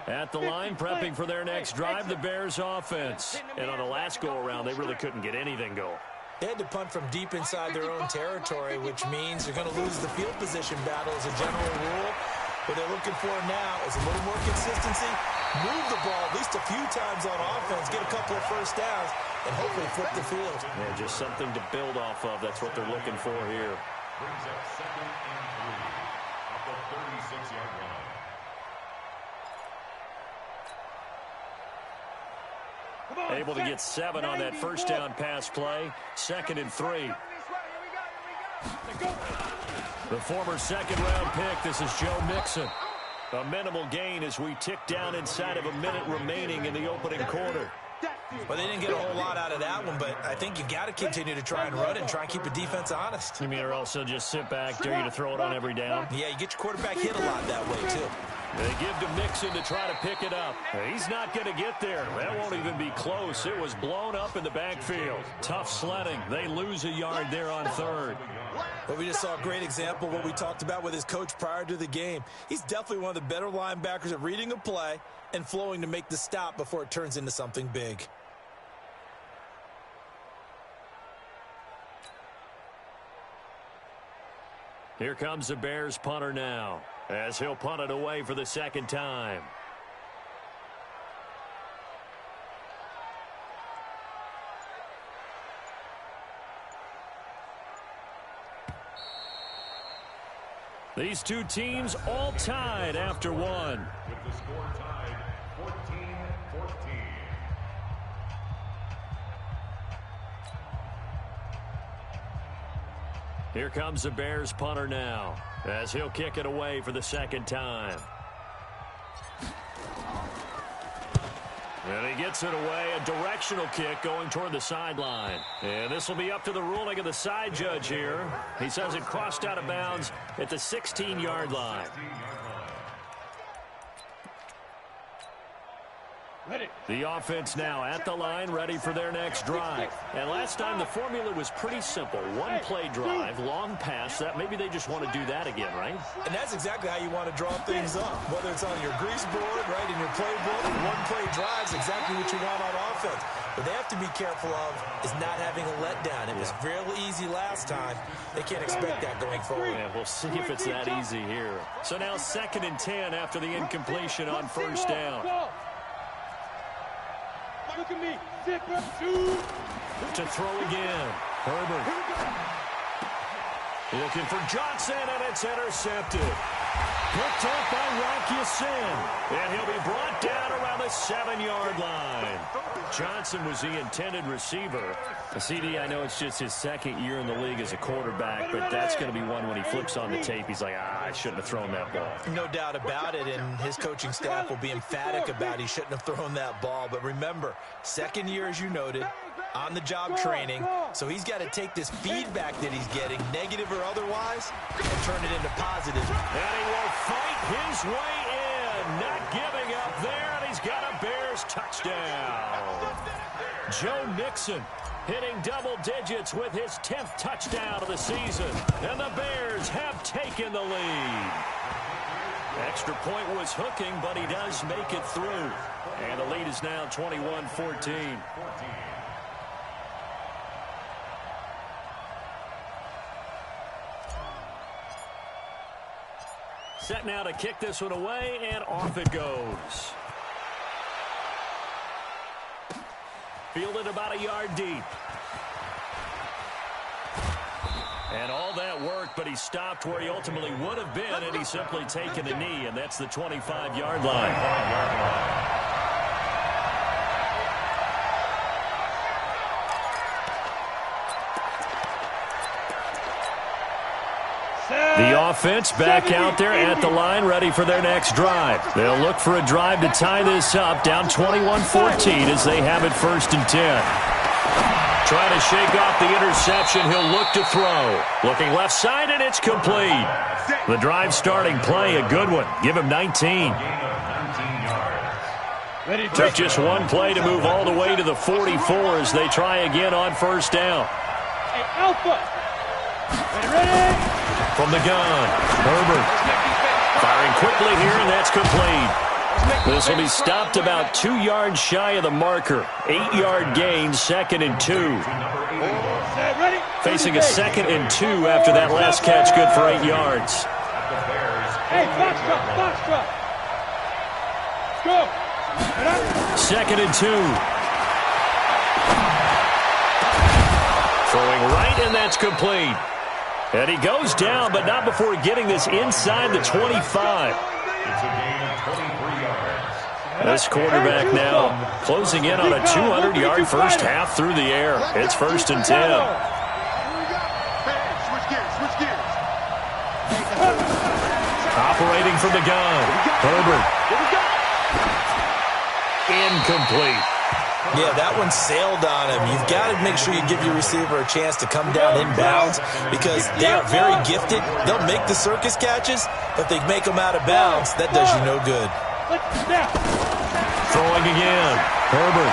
At the line, prepping for their next drive, the Bears offense. And on the last go-around, they really couldn't get anything going. They had to punt from deep inside their own territory, which means they're going to lose the field position battle as a general rule. What they're looking for now is a little more consistency, move the ball at least a few times on offense, get a couple of first downs, and hopefully flip the field. Yeah, just something to build off of. That's what they're looking for here. Brings up 2nd and 3 off the 36-yard line. Able to get 7 on that first down pass play. 2nd and 3. The former second-round pick, this is Joe Mixon. A minimal gain as we tick down inside of a minute remaining in the opening quarter. Well, they didn't get a whole lot out of that one, but I think you got to continue to try and run it and try and keep the defense honest. You mean or else they'll just sit back, dare you to throw it on every down? Yeah, you get your quarterback hit a lot that way, too. They give to Mixon to try to pick it up. He's not going to get there. That won't even be close. It was blown up in the backfield. Tough sledding. They lose a yard there on 3rd. Well, we just saw a great example of what we talked about with his coach prior to the game. He's definitely one of the better linebackers at reading a play and flowing to make the stop before it turns into something big. Here comes the Bears punter now, as he'll punt it away for the 2nd time. These two teams all tied after one. With the score tied 14-14. Here comes the Bears punter now, as he'll kick it away for the 2nd time. And he gets it away, a directional kick going toward the sideline. And this will be up to the ruling of the side judge here. He says it crossed out of bounds at the 16-yard line. The offense now at the line, ready for their next drive. And last time the formula was pretty simple. One play drive, long pass. That maybe they just want to do that again, right? And that's exactly how you want to draw things up. Whether it's on your grease board, right, in your playbook, one play drive is exactly what you want on offense. What they have to be careful of is not having a letdown. It was real easy last time. They can't expect that going forward. Yeah, we'll see if it's that easy here. So now 2nd and 10 after the incompletion on first down. Look at me. To throw again. Herbert. Looking for Johnson, and it's intercepted. Picked up by Rocky Sin. And he'll be brought down around the 7-yard line. Johnson was the intended receiver. CD, I know it's just his 2nd year in the league as a quarterback, but that's going to be one when he flips on the tape. He's like, I shouldn't have thrown that ball. No doubt about it, and his coaching staff will be emphatic about he shouldn't have thrown that ball. But remember, 2nd year, as you noted, on-the-job training, so he's got to take this feedback that he's getting, negative or otherwise, and turn it into positive. And he will fight his way in, not giving up there, and he's got a Bears touchdown. Joe Mixon hitting double digits with his 10th touchdown of the season, and the Bears have taken the lead. Extra point was hooking, but he does make it through, and the lead is now 21-14. Set now to kick this one away, and off it goes. Fielded about a yard deep. And all that work, but he stopped where he ultimately would have been, and he's simply taken a knee, and that's the 25-yard line. The offense back out there at the line, ready for their next drive. They'll look for a drive to tie this up, down 21-14 as they have it 1st and 10. Trying to shake off the interception, he'll look to throw. Looking left side, and it's complete. The drive starting play, a good one. Give him 19. Took just one play to move all the way to the 44 as they try again on first down. Hey, Alpha. Ready? From the gun, Herbert firing quickly here, and that's complete. This will be stopped about 2 yards shy of the marker. 8-yard gain, 2nd and 2. Facing a 2nd and 2 after that last catch, good for 8 yards. Hey, box drop. Go. 2nd and 2. Throwing right, and that's complete. And he goes down, but not before getting this inside the 25. It's a gain of 23 yards. This quarterback now closing in on a 200-yard first half through the air. It's 1st and 10. Operating from the gun. Herbert. Incomplete. Yeah, that one sailed on him. You've got to make sure you give your receiver a chance to come down inbounds because they are very gifted. They'll make the circus catches, but if they make them out of bounds, that does you no good. Throwing again. Herbert.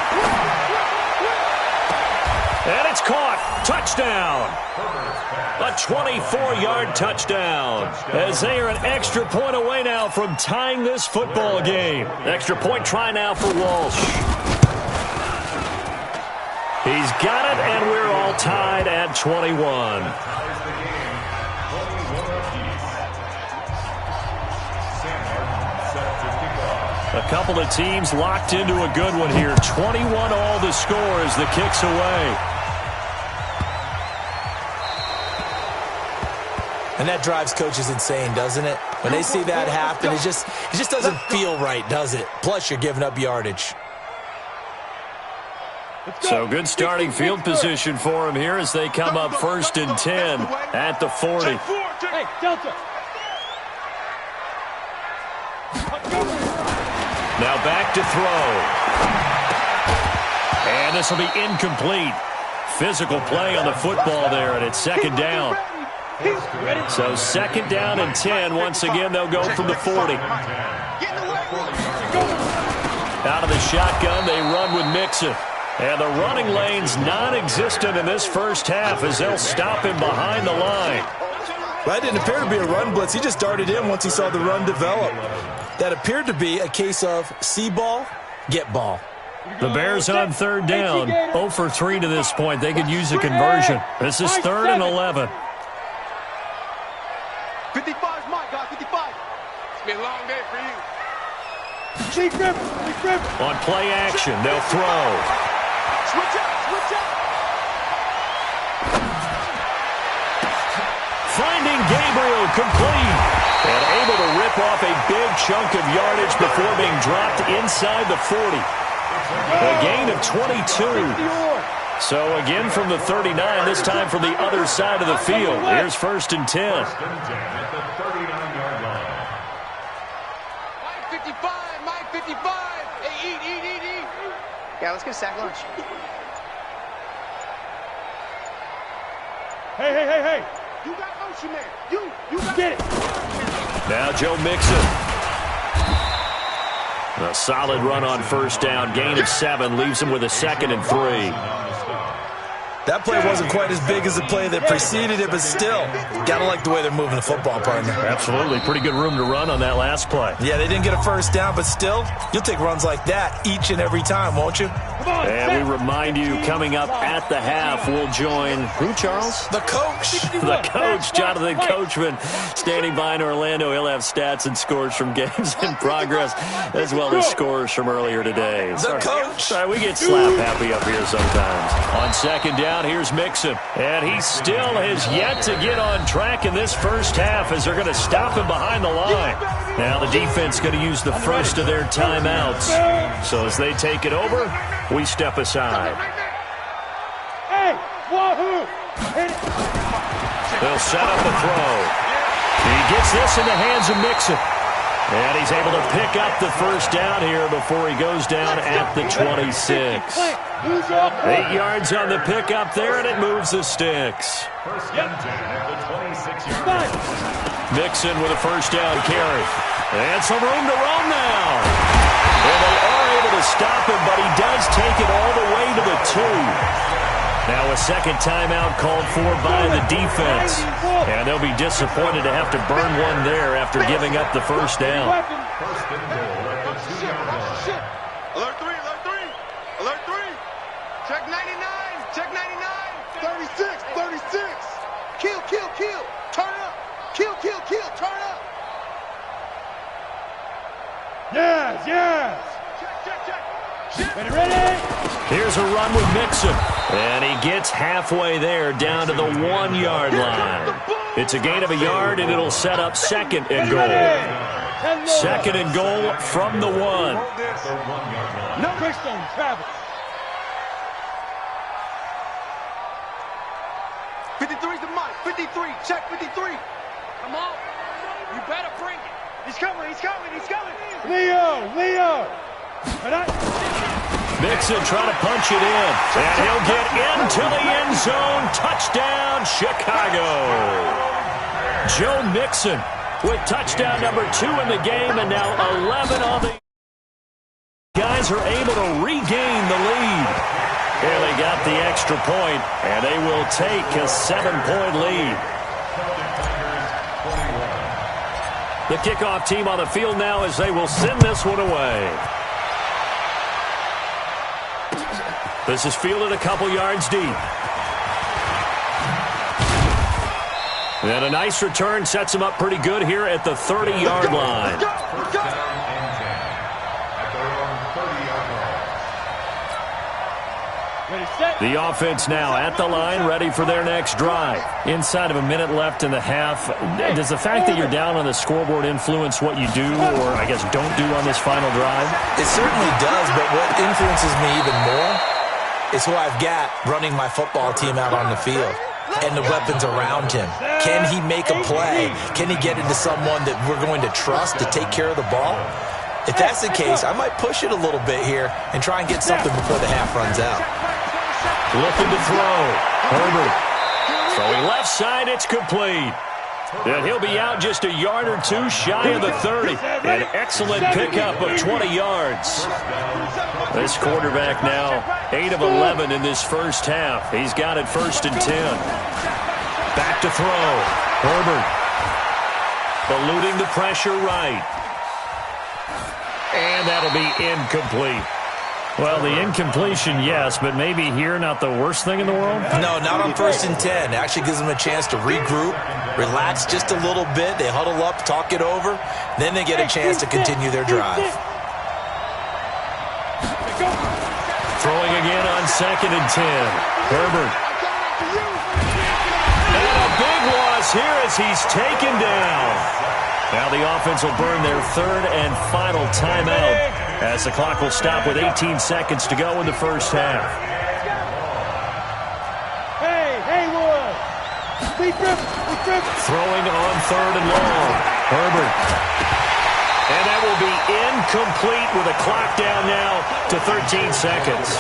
And it's caught. Touchdown. A 24-yard touchdown. As they are an extra point away now from tying this football game. Extra point try now for Walsh. He's got it, and we're all tied at 21. A couple of teams locked into a good one here. 21 all the score as the kick's away. And that drives coaches insane, doesn't it? When they see that happen, it just doesn't feel right, does it? Plus, you're giving up yardage. So good starting field position for him here as they come up 1st and 10 at the 40. Hey, Delta. Now back to throw. And this will be incomplete. Physical play on the football there, and it's 2nd down. So 2nd down and 10. Once again, they'll go from the 40. Out of the shotgun, they run with Mixon. And the running lane's non-existent in this first half as they'll stop him behind the line. That didn't appear to be a run blitz. He just darted in once he saw the run develop. That appeared to be a case of see ball, get ball. The Bears on 3rd down. 0 for 3 to this point. They could use a conversion. This is 3rd and 11. 55's Mike, guys, 55. It's been a long day for you. On play action, they'll throw. Switch up. Finding Gabriel complete. And able to rip off a big chunk of yardage before being dropped inside the 40. A gain of 22. So again from the 39, this time from the other side of the field. Here's 1st and 10. At the 39-yard line. Mike 55. Hey, eat. Yeah, let's get a sack lunch. Hey. You got motion there. You got Get it. Now Joe Mixon. A solid run on 1st down. Gain of 7 leaves him with a 2nd and 3. That play wasn't quite as big as the play that preceded it, but still, gotta like the way they're moving the football, partner. Absolutely. Pretty good room to run on that last play. Yeah, they didn't get a 1st down, but still, you'll take runs like that each and every time, won't you? And we remind you, coming up at the half, we'll join who, Charles? The coach. The coach, Jonathan Coachman, standing by in Orlando. He'll have stats and scores from games in progress, as well as scores from earlier today. The coach. Sorry, we get slap happy up here sometimes. On 2nd down, here's Mixon. And he still has yet to get on track in this first half as they're going to stop him behind the line. Now the defense going to use the first of their timeouts. So as they take it over, we step aside. Hey, wahoo! They'll set up the throw. He gets this in the hands of Mixon. And he's able to pick up the 1st down here before he goes down at the 26. 8 yards on the pickup there, and it moves the sticks. 1st and 10 at the 26-yard line. Mixon with a 1st down carry. And some room to roam now. And they are able to stop him, but he does take it all the way to the 2. Now a second timeout called for by the defense. And they'll be disappointed to have to burn one there after giving up the first down. First and goal at the 2-yard line. Alert 3, alert 3. Alert 3. Check 99. Check 99. 36, 36. Kill, kill, kill. Turn up. Kill, kill, kill. Turn up. Yes, yes. Check. Ready, ready? Here's a run with Mixon. And he gets halfway there down to the 1-yard line. It's a gain of a yard, and it'll set up second and goal. Second and goal from the 1. No Christian Travis. 53's the mic. 53. Check 53. Come on. You better bring it. He's coming. He's coming. He's coming. Leo. Mixon trying to punch it in. And he'll get into the end zone. Touchdown, Chicago. Joe Mixon with touchdown number 2 in the game, and now 11 on the guys are able to regain the lead. Here they got the extra point, and they will take a 7-point lead. The kickoff team on the field now as they will send this one away. This is fielded a couple yards deep. And a nice return sets him up pretty good here at the 30-yard line. First down and 10 at their own 30-yard line. Ready, set. The offense now at the line, ready for their next drive. Inside of a minute left in the half, does the fact that you're down on the scoreboard influence what you do, or I guess don't do on this final drive? It certainly does, but what influences me even more is who I've got running my football team out on the field and the weapons around him. Can he make a play? Can he get into someone that we're going to trust to take care of the ball? If that's the case, I might push it a little bit here and try and get something before the half runs out. Looking to throw. Herbert. Throwing left side, it's complete. And he'll be out just a yard or two shy of the 30. An excellent pickup of 20 yards. This quarterback now 8 of 11 in this first half. He's got it 1st and 10. Back to throw. Herbert. Eluding the pressure right. And that'll be incomplete. Well, the incompletion, yes, but maybe here not the worst thing in the world? No, not on 1st and 10. It actually gives them a chance to regroup, relax just a little bit. They huddle up, talk it over. Then they get a chance to continue their drive. Throwing again on 2nd and 10. Herbert. And a big loss here as he's taken down. Now the offense will burn their 3rd and final timeout as the clock will stop with 18 seconds to go in the first half. Hey, Haywood. Be driven. Throwing on 3rd and long. Herbert. And that will be incomplete with a clock down now to 13 seconds.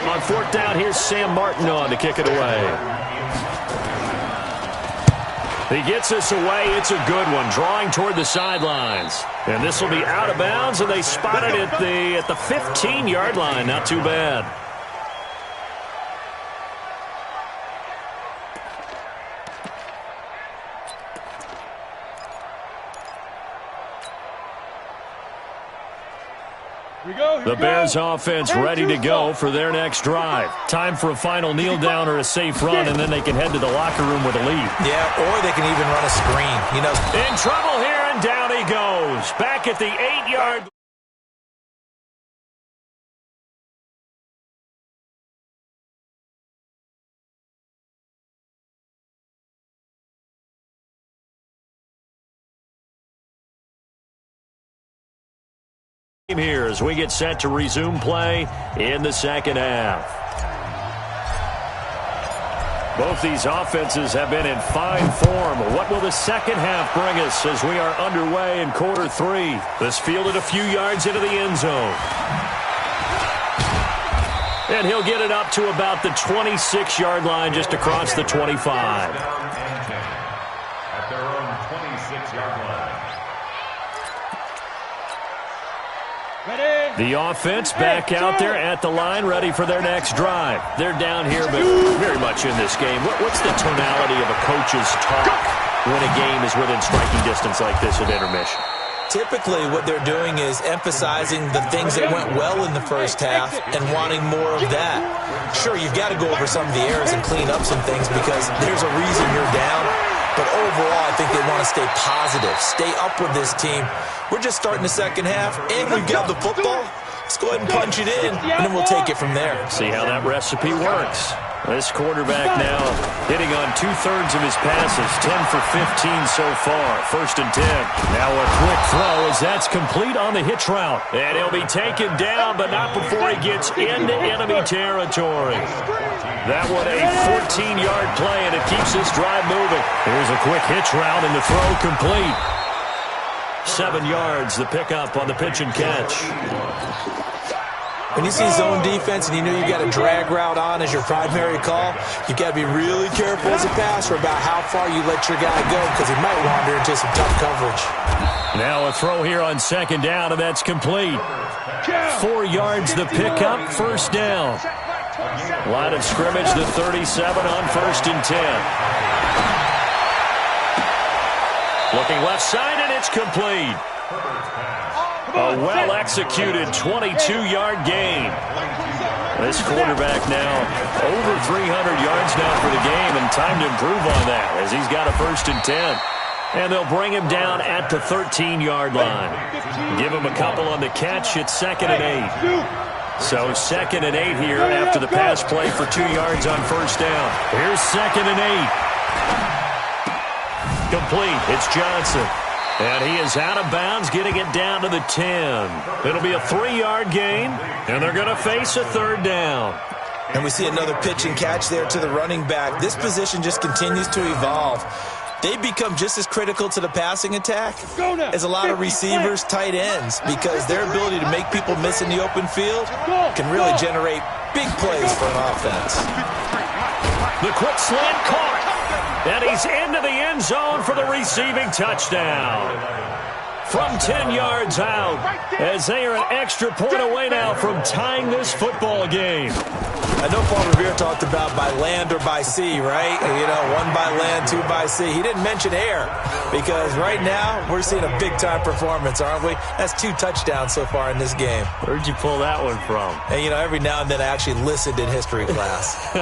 On 4th down, here's Sam Martin on to kick it away. He gets this away. It's a good one, drawing toward the sidelines. And this will be out of bounds, and they spot it at the 15-yard line. Not too bad. The Bears offense ready to go for their next drive. Time for a final kneel down or a safe run, and then they can head to the locker room with a lead. Yeah, or they can even run a screen. You know, in trouble here, and down he goes. Back at the 8-yard line. Here as we get set to resume play in the second half. Both these offenses have been in fine form. What will the second half bring us as we are underway in quarter 3? This fielded a few yards into the end zone. And he'll get it up to about the 26-yard line, just across the 25. At their own 26-yard line. The offense back out there at the line, ready for their next drive. They're down here, but very much in this game. What's the tonality of a coach's talk when a game is within striking distance like this at intermission? Typically, what they're doing is emphasizing the things that went well in the first half and wanting more of that. Sure, you've got to go over some of the errors and clean up some things because there's a reason you're down. But overall, I think they want to stay positive, stay up with this team. We're just starting the second half, and we've got the football. Let's go ahead and punch it in, and then we'll take it from there. See how that recipe works. This quarterback now hitting on 2/3 of his passes, 10 for 15 so far. 1st and 10. Now a quick throw as that's complete on the hitch route. And he'll be taken down, but not before he gets into enemy territory. That one a 14-yard play, and it keeps this drive moving. Here's a quick hitch route, and the throw complete. 7 yards, the pickup on the pitch and catch. When you see zone defense and you know you've got a drag route on as your primary call, you've got to be really careful as a passer about how far you let your guy go because he might wander into some tough coverage. Now a throw here on 2nd down, and that's complete. 4 yards, the pickup, 1st down. Line of scrimmage, the 37 on 1st and 10. Looking left side, and it's complete. A well-executed 22-yard gain. This quarterback now over 300 yards now for the game, and time to improve on that as he's got a 1st and 10. And they'll bring him down at the 13-yard line. Give him a couple on the catch. It's 2nd and 8. So 2nd and 8 here after the pass play for 2 yards on 1st down. Here's 2nd and 8. Complete. It's Johnson. And he is out of bounds, getting it down to the 10. It'll be a 3-yard gain, and they're going to face a 3rd down. And we see another pitch and catch there to the running back. This position just continues to evolve. They become just as critical to the passing attack as a lot of receivers, tight ends, because their ability to make people miss in the open field can really generate big plays for an offense. The quick slant caught. And he's into the end zone for the receiving touchdown. From 10 yards out, as they are an extra point away now from tying this football game. I know Paul Revere talked about by land or by sea, right? You know, 1 by land, 2 by sea. He didn't mention air because right now we're seeing a big-time performance, aren't we? That's 2 touchdowns so far in this game. Where'd you pull that one from? And, you know, every now and then I actually listened in history class.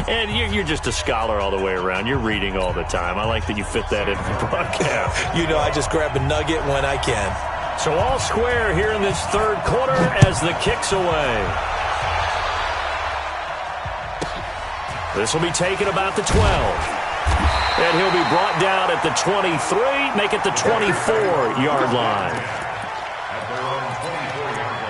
And you're just a scholar all the way around. You're reading all the time. I like that you fit that into the broadcast. You know, I just grab a nugget when I can. So all square here in this 3rd quarter as the kick's away. This will be taken about the 12. And he'll be brought down at the 23, make it the 24-yard line. At their own 24-yard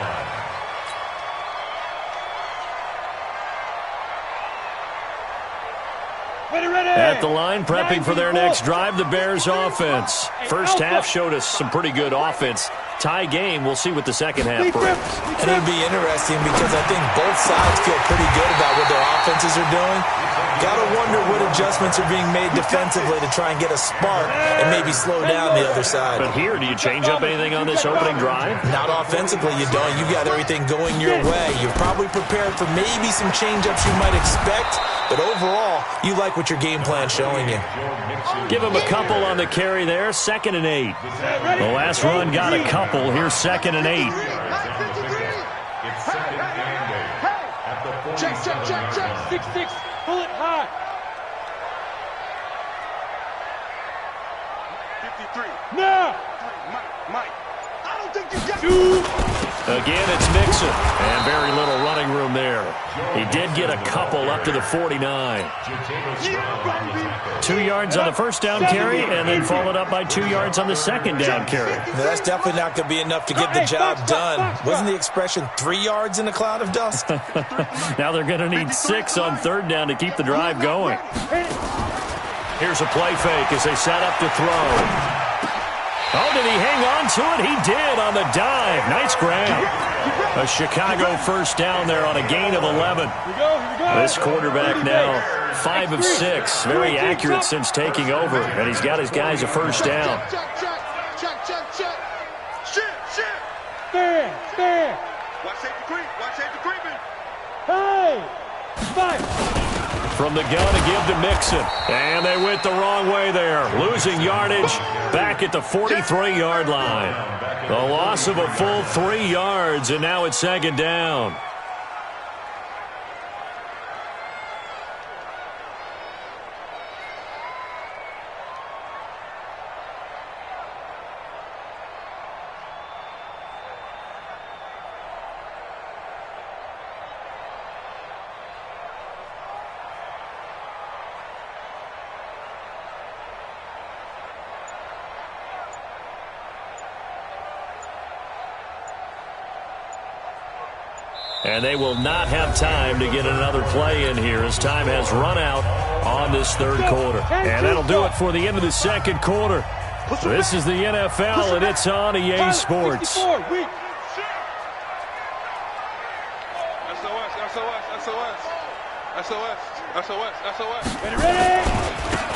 line. At the line, prepping for their next drive, the Bears offense. First half showed us some pretty good offense. Tie game, we'll see what the second half brings. And it'll be interesting because I think both sides feel pretty good about what their offenses are doing. Got to wonder what adjustments are being made defensively to try and get a spark and maybe slow down the other side. But here, do you change up anything on this opening drive? Not offensively, you don't. You got everything going your way. You're probably prepared for maybe some change-ups you might expect, but overall, you like what your game plan's showing you. Give him a couple on the carry there, 2nd and 8. The last run got a couple. Here's 2nd and 8. It's 2nd and 8. At the 47 check. 6-6. Pull it high. 53. No. Mike. I don't think you got 2. Again, it's Mixon, and very little running room there. He did get a couple up to the 49. 2 yards on the 1st down carry, and then followed up by 2 yards on the 2nd down carry. Now, that's definitely not going to be enough to get the job done. Wasn't the expression 3 yards in a cloud of dust? Now they're going to need 6 on 3rd down to keep the drive going. Here's a play fake as they set up to throw. Oh, did he hang on to it? He did on the dive. Nice grab. A Chicago 1st down there on a gain of 11. This quarterback now 5 of 6. Very accurate since taking over. And he's got his guys a 1st down. Check. from the gun to give to Mixon. And they went the wrong way there, losing yardage back at the 43-yard line. The loss of a full 3 yards, and now it's second down. And they will not have time to get another play in here as time has run out on this third quarter. And that'll do it for the end of the second quarter. This is the NFL, and it's on EA Sports. SOS.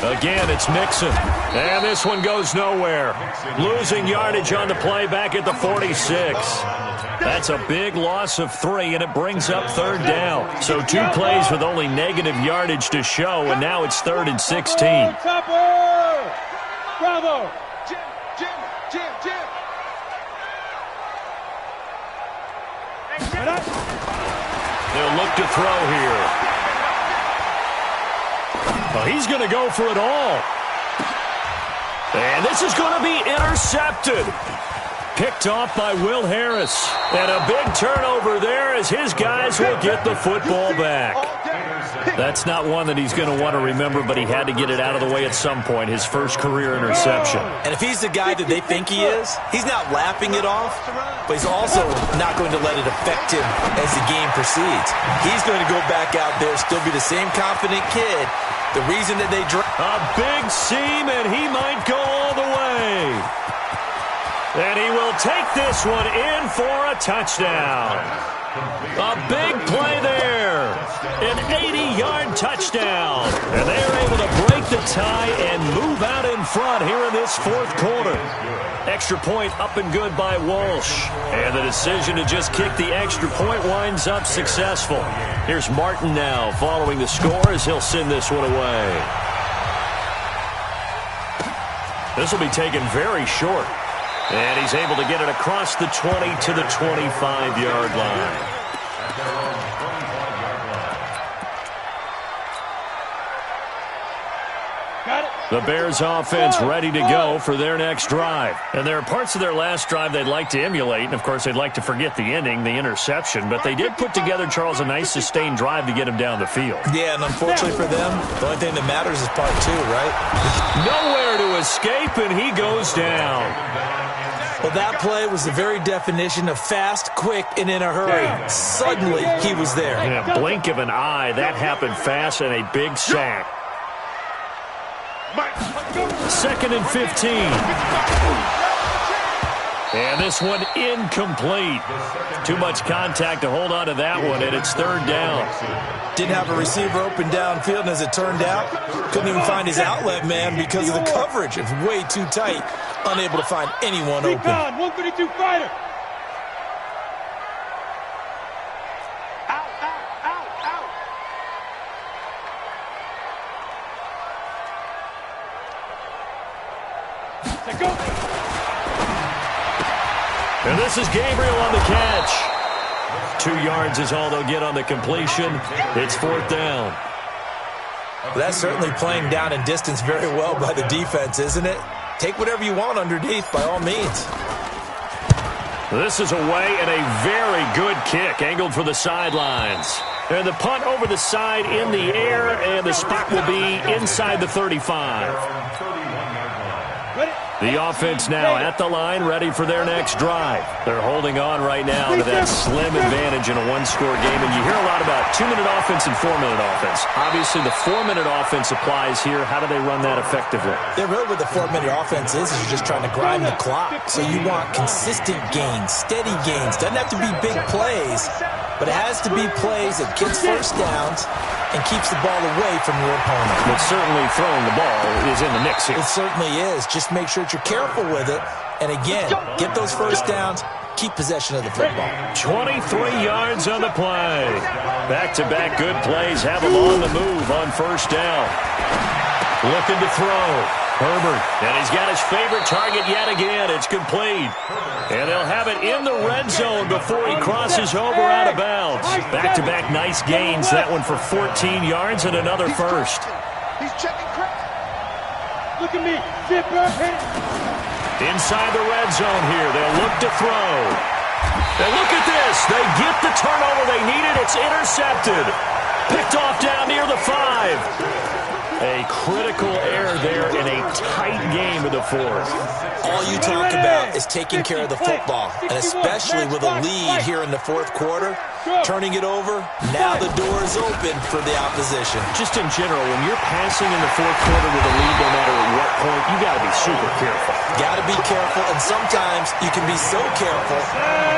Again, it's Mixon. And this one goes nowhere. Losing yardage on the play back at the 46. That's a big loss of 3, and it brings up third down. So 2 plays with only negative yardage to show, and now it's 3rd and 16. Bravo. They'll look to throw here. Well, he's going to go for it all. And this is going to be intercepted. Picked off by Will Harris. And a big turnover there as his guys will get the football back. That's not one that he's going to want to remember, but he had to get it out of the way at some point, his first career interception. And if he's the guy that they think he is, he's not laughing it off, but he's also not going to let it affect him as the game proceeds. He's going to go back out there, still be the same confident kid. The reason that they a big seam, and he might go all the way. And he will take this one in for a touchdown. A big play there. An 80-yard touchdown. And they are able to break the tie and move out in front here in this fourth quarter. Extra point up and good by Walsh. And the decision to just kick the extra point winds up successful. Here's Martin now following the score as he'll send this one away. This will be taken very short. And he's able to get it across the 20 to the 25-yard line. The Bears offense ready to go for their next drive. And there are parts of their last drive they'd like to emulate. And, of course, they'd like to forget the ending, the interception. But they did put together, Charles, a nice sustained drive to get him down the field. Yeah, and unfortunately for them, the only thing that matters is part 2, right? Nowhere to escape, and he goes down. Well, that play was the very definition of fast, quick, and in a hurry. Suddenly, he was there. In a blink of an eye, that happened fast, and a big sack. 2nd and 15. And this one incomplete. Too much contact to hold on to that one, and it's 3rd down. Didn't have a receiver open downfield, and as it turned out, couldn't even find his outlet man because of the coverage. It was way too tight, unable to find anyone open. 132 fighter. And this is Gabriel on the catch. 2 yards is all they'll get on the completion. It's 4th down. Well, that's certainly playing down and distance very well by the defense, isn't it? Take whatever you want underneath, by all means. This is away and a very good kick, angled for the sidelines. And the punt over the side in the air, and the spot will be inside the 35. The offense now at the line, ready for their next drive. They're holding on right now to that slim advantage in a one-score game. And you hear a lot about 2-minute offense and 4-minute offense. Obviously, the 4-minute offense applies here. How do they run that effectively? Yeah, really what the 4-minute offense is you're just trying to grind the clock. So you want consistent gains, steady gains. Doesn't have to be big plays, but it has to be plays that gets first downs and keeps the ball away from your opponent. But certainly throwing the ball is in the mix here. It certainly is. Just make sure that you're careful with it. And again, get those first downs, keep possession of the football. 23 yards on the play. Back-to-back good plays have him on the move on first down. Looking to throw. Herbert, and he's got his favorite target yet again. It's complete. And they'll have it in the red zone before he crosses over out of bounds. Back-to-back nice gains. That one for 14 yards and another first. He's checking crap. Look at me. Zipper. Inside the red zone here. They'll look to throw. And look at this. They get the turnover they needed. It's intercepted. Picked off down near the 5. A critical error there in a tight game of the fourth. All you talk about is taking care of the football, and especially with a lead here in the fourth quarter, turning it over, now the door is open for the opposition. Just in general, when you're passing in the fourth quarter with a lead, no matter at what point, you got to be super careful. Got to be careful, and sometimes you can be so careful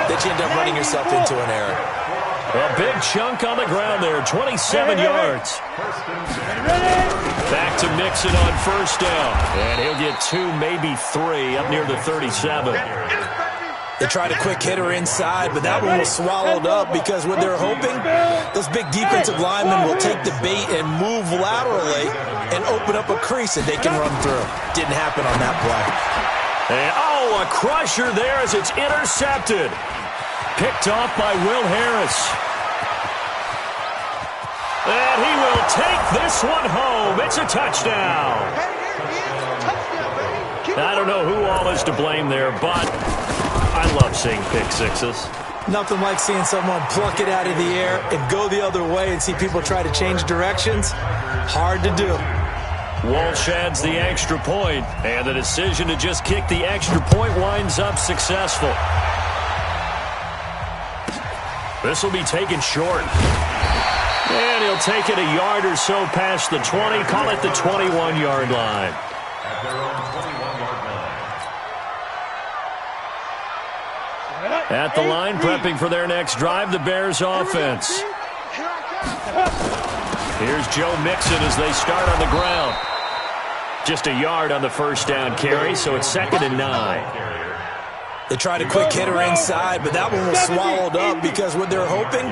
that you end up running yourself into an error. A big chunk on the ground there, 27 yards. Back to Mixon on first down. And he'll get 2, maybe 3, up near the 37. They tried a quick hitter inside, but that one was swallowed up because what they're hoping, those big defensive linemen will take the bait and move laterally and open up a crease that they can run through. Didn't happen on that play. And, a crusher there as it's intercepted. Picked off by Will Harris. And he will take this one home. It's a touchdown. I don't know who all is to blame there, but I love seeing pick sixes. Nothing like seeing someone pluck it out of the air and go the other way and see people try to change directions. Hard to do. Walsh adds the extra point, and the decision to just kick the extra point winds up successful. This will be taken short. And he'll take it a yard or so past the 20, call it the 21-yard line. At their own 21-yard line. At the line, prepping for their next drive, the Bears offense. Here's Joe Mixon as they start on the ground. Just a yard on the first down carry, so it's 2nd and 9. They tried a quick hitter inside, but that one was swallowed up because what they're hoping,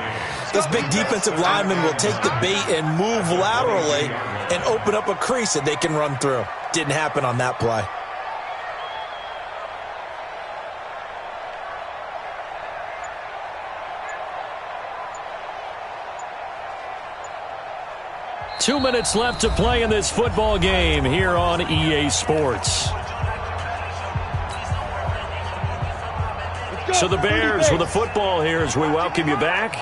those big defensive linemen will take the bait and move laterally and open up a crease that they can run through. Didn't happen on that play. Two minutes left to play in this football game here on EA Sports. So the Bears with the football here as we welcome you back.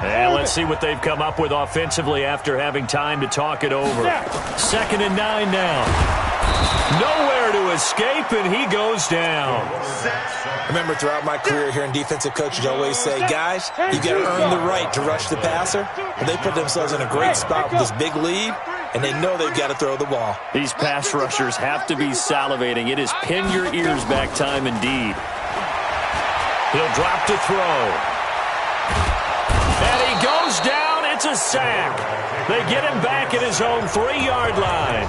And let's see what they've come up with offensively after having time to talk it over. 2nd and 9 now. Nowhere to escape, and he goes down. Remember, throughout my career here in defensive coaches, always say, guys, you got to earn the right to rush the passer. And they put themselves in a great spot with this big lead, and they know they've got to throw the ball. These pass rushers have to be salivating. It is pin your ears back time indeed. He'll drop to throw. And he goes down. It's a sack. They get him back at his own 3-yard line.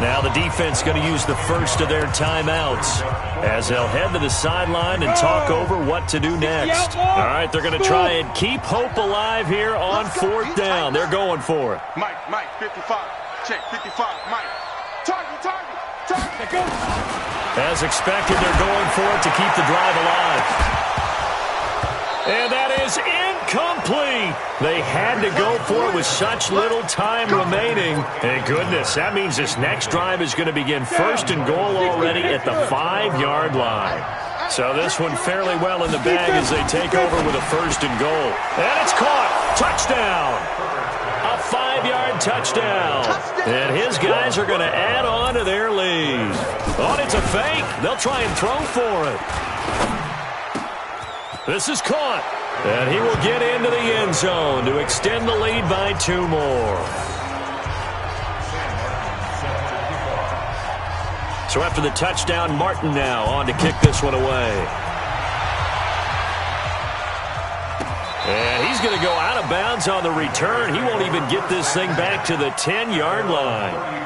Now the defense going to use the first of their timeouts as they'll head to the sideline and talk over what to do next. All right, they're going to try and keep hope alive here on 4th down. They're going for it. Mike, 55. Check, 55. Mike. Target. As expected, they're going for it to keep the drive alive. And that is incomplete. They had to go for it with such little time remaining. Thank goodness, that means this next drive is going to begin 1st and goal already at the 5-yard line. So this one fairly well in the bag as they take over with a 1st and goal. And it's caught. Touchdown. A 5-yard touchdown. And his guys are going to add on to their lead. Oh, it's a fake. They'll try and throw for it. This is caught. And he will get into the end zone to extend the lead by 2 more. So after the touchdown, Martin now on to kick this one away. And he's going to go out of bounds on the return. He won't even get this thing back to the 10-yard line.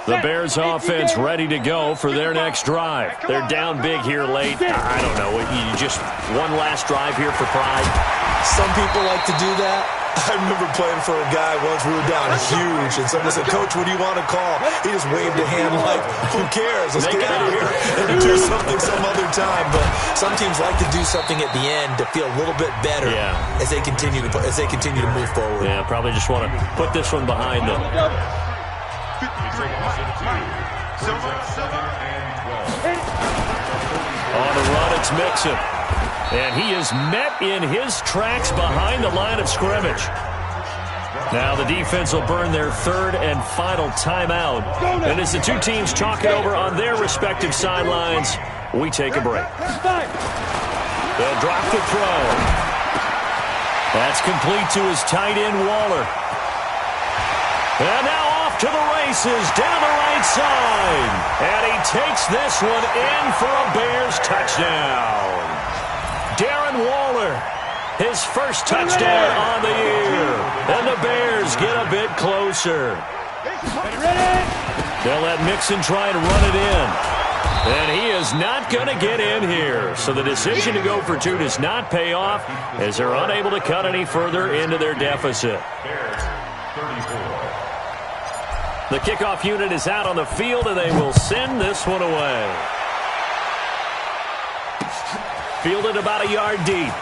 The Bears offense ready to go for their next drive. They're down big here late. I don't know. You just one last drive here for pride. Some people like to do that. I remember playing for a guy once. We were down huge, and someone said, "Coach, what do you want to call?" He just waved a hand like, "Who cares? Let's get out of here and do something some other time." But some teams like to do something at the end to feel a little bit better as they continue to move forward. Yeah, probably just want to put this one behind them. On the run, it's Mixon. And he is met in his tracks behind the line of scrimmage. Now the defense will burn their third and final timeout. And as the two teams talk it over on their respective sidelines, we take a break. They'll drop the throw. That's complete to his tight end, Waller. And now off to the races down the right side. And he takes this one in for a Bears touchdown. Darren Waller, his first touchdown on the year. And the Bears get a bit closer. They'll let Mixon try and run it in. And he is not going to get in here. So the decision to go for two does not pay off as they're unable to cut any further into their deficit. The kickoff unit is out on the field, and they will send this one away. Fielded about a yard deep.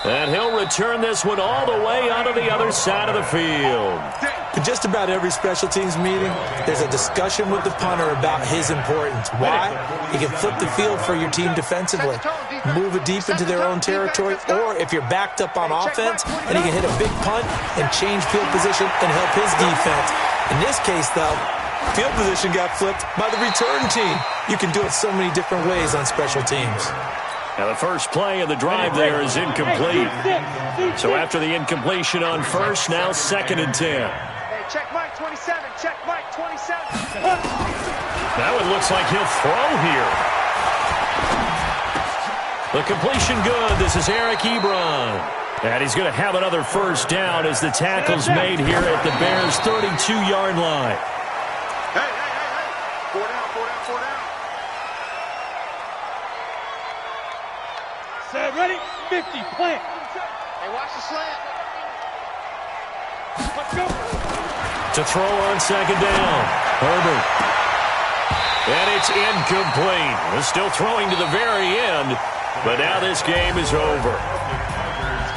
And he'll return this one all the way onto the other side of the field. In just about every special teams meeting, there's a discussion with the punter about his importance. Why? He can flip the field for your team defensively, move it deep into their own territory, or if you're backed up on offense, and he can hit a big punt and change field position and help his defense. In this case, though, field position got flipped by the return team. You can do it so many different ways on special teams. Now the first play of the drive there is incomplete. So after the incompletion on first, now 2nd and 10. Hey, check Mike 27. Check Mike 27. Now it looks like he'll throw here. The completion good. This is Eric Ebron. And he's going to have another first down as the tackle's made here at the Bears' 32-yard line. Hey. 4 down. Set, ready, 50, plant. Hey, watch the slant. Let's go. To throw on 2nd down. Herbert. And it's incomplete. They're still throwing to the very end, but now this game is over.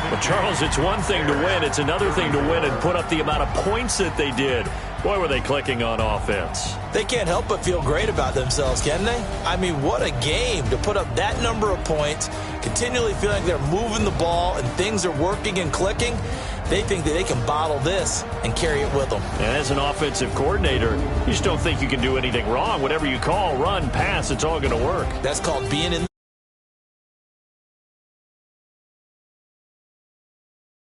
But, Charles, it's one thing to win. It's another thing to win and put up the amount of points that they did. Boy, were they clicking on offense. They can't help but feel great about themselves, can they? I mean, what a game to put up that number of points, continually feeling like they're moving the ball and things are working and clicking. They think that they can bottle this and carry it with them. And as an offensive coordinator, you just don't think you can do anything wrong. Whatever you call, run, pass, it's all going to work. That's called being in